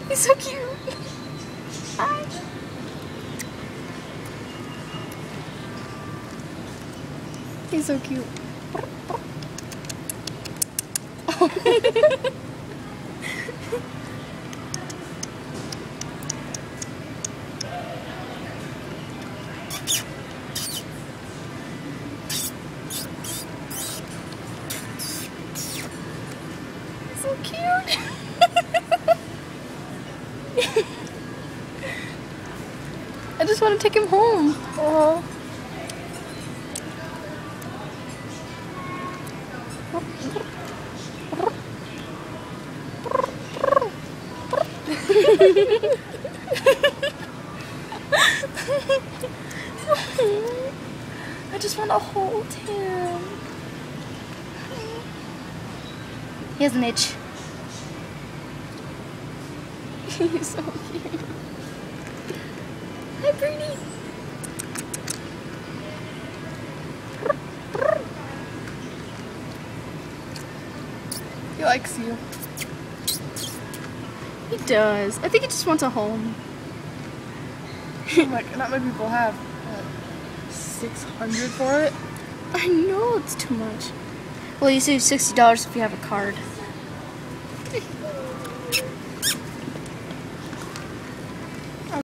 He's so cute. Hi. He's so cute. So cute. I just want to take him home. Oh. I just want to hold him. He has an itch. He's so cute. Hi, Bernie. He likes you. He does. I think he just wants a home. Like, not many people have 600 for it. I know it's too much. Well, you save $60 if you have a card.